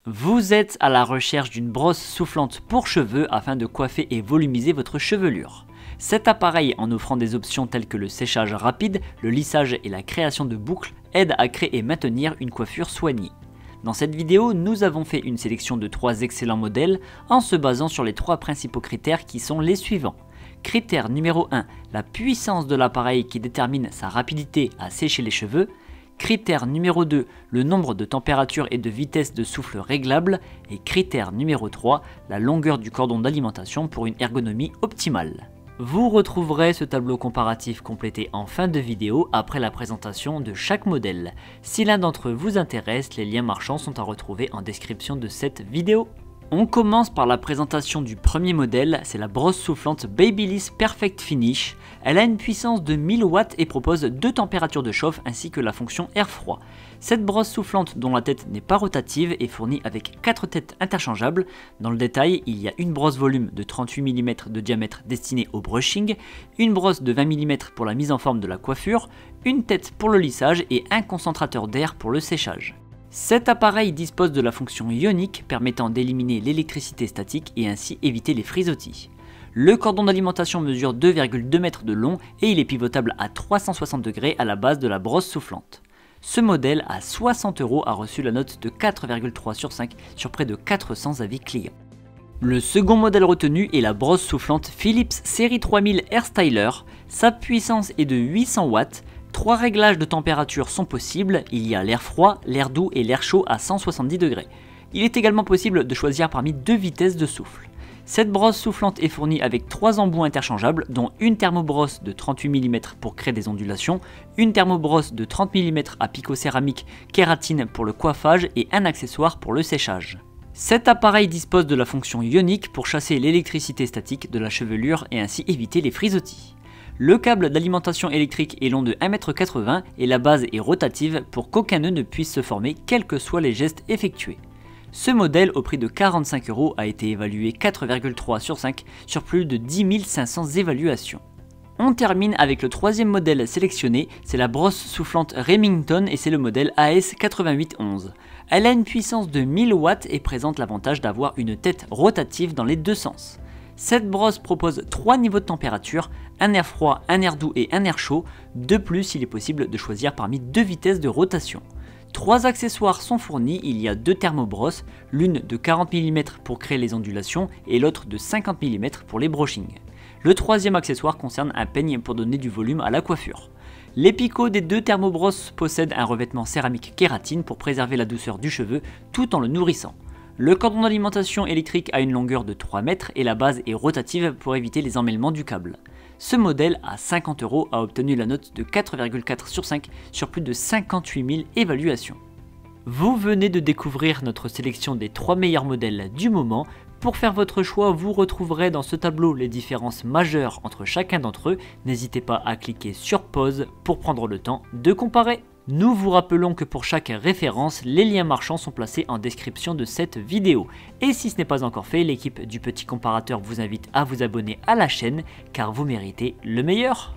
Vous êtes à la recherche d'une brosse soufflante pour cheveux afin de coiffer et volumiser votre chevelure. Cet appareil, en offrant des options telles que le séchage rapide, le lissage et la création de boucles, aide à créer et maintenir une coiffure soignée. Dans cette vidéo, nous avons fait une sélection de 3 excellents modèles en se basant sur les 3 principaux critères qui sont les suivants. Critère numéro 1, la puissance de l'appareil qui détermine sa rapidité à sécher les cheveux. Critère numéro 2, le nombre de températures et de vitesse de souffle réglables. Et critère numéro 3, la longueur du cordon d'alimentation pour une ergonomie optimale. Vous retrouverez ce tableau comparatif complété en fin de vidéo après la présentation de chaque modèle. Si l'un d'entre eux vous intéresse, les liens marchands sont à retrouver en description de cette vidéo. On commence par la présentation du premier modèle, c'est la brosse soufflante Babyliss Perfect Finish. Elle a une puissance de 1000 watts et propose 2 températures de chauffe ainsi que la fonction air-froid. Cette brosse soufflante dont la tête n'est pas rotative est fournie avec 4 têtes interchangeables. Dans le détail, il y a une brosse volume de 38 mm de diamètre destinée au brushing, une brosse de 20 mm pour la mise en forme de la coiffure, une tête pour le lissage et un concentrateur d'air pour le séchage. Cet appareil dispose de la fonction ionique permettant d'éliminer l'électricité statique et ainsi éviter les frisottis. Le cordon d'alimentation mesure 2,2 mètres de long et il est pivotable à 360 degrés à la base de la brosse soufflante. Ce modèle à 60 € a reçu la note de 4,3 sur 5 sur près de 400 avis clients. Le second modèle retenu est la brosse soufflante Philips Série 3000 Air Styler. Sa puissance est de 800 watts. 3 réglages de température sont possibles, il y a l'air froid, l'air doux et l'air chaud à 170 degrés. Il est également possible de choisir parmi 2 vitesses de souffle. Cette brosse soufflante est fournie avec 3 embouts interchangeables, dont une thermobrosse de 38 mm pour créer des ondulations, une thermobrosse de 30 mm à picot céramique kératine pour le coiffage et un accessoire pour le séchage. Cet appareil dispose de la fonction ionique pour chasser l'électricité statique de la chevelure et ainsi éviter les frisottis. Le câble d'alimentation électrique est long de 1,80 m et la base est rotative pour qu'aucun nœud ne puisse se former quels que soient les gestes effectués. Ce modèle au prix de 45 € a été évalué 4,3 sur 5 sur plus de 10 500 évaluations. On termine avec le troisième modèle sélectionné, c'est la brosse soufflante Remington et c'est le modèle AS8811. Elle a une puissance de 1000 watts et présente l'avantage d'avoir une tête rotative dans les deux sens. Cette brosse propose 3 niveaux de température, un air froid, un air doux et un air chaud. De plus, il est possible de choisir parmi 2 vitesses de rotation. 3 accessoires sont fournis, il y a 2 thermobrosses, l'une de 40 mm pour créer les ondulations et l'autre de 50 mm pour les brushings. Le troisième accessoire concerne un peigne pour donner du volume à la coiffure. Les picots des 2 thermobrosses possèdent un revêtement céramique kératine pour préserver la douceur du cheveu tout en le nourrissant. Le cordon d'alimentation électrique a une longueur de 3 mètres et la base est rotative pour éviter les emmêlements du câble. Ce modèle à 50 € a obtenu la note de 4,4 sur 5 sur plus de 58 000 évaluations. Vous venez de découvrir notre sélection des 3 meilleurs modèles du moment. Pour faire votre choix, vous retrouverez dans ce tableau les différences majeures entre chacun d'entre eux. N'hésitez pas à cliquer sur pause pour prendre le temps de comparer. Nous vous rappelons que pour chaque référence, les liens marchands sont placés en description de cette vidéo. Et si ce n'est pas encore fait, l'équipe du petit comparateur vous invite à vous abonner à la chaîne car vous méritez le meilleur.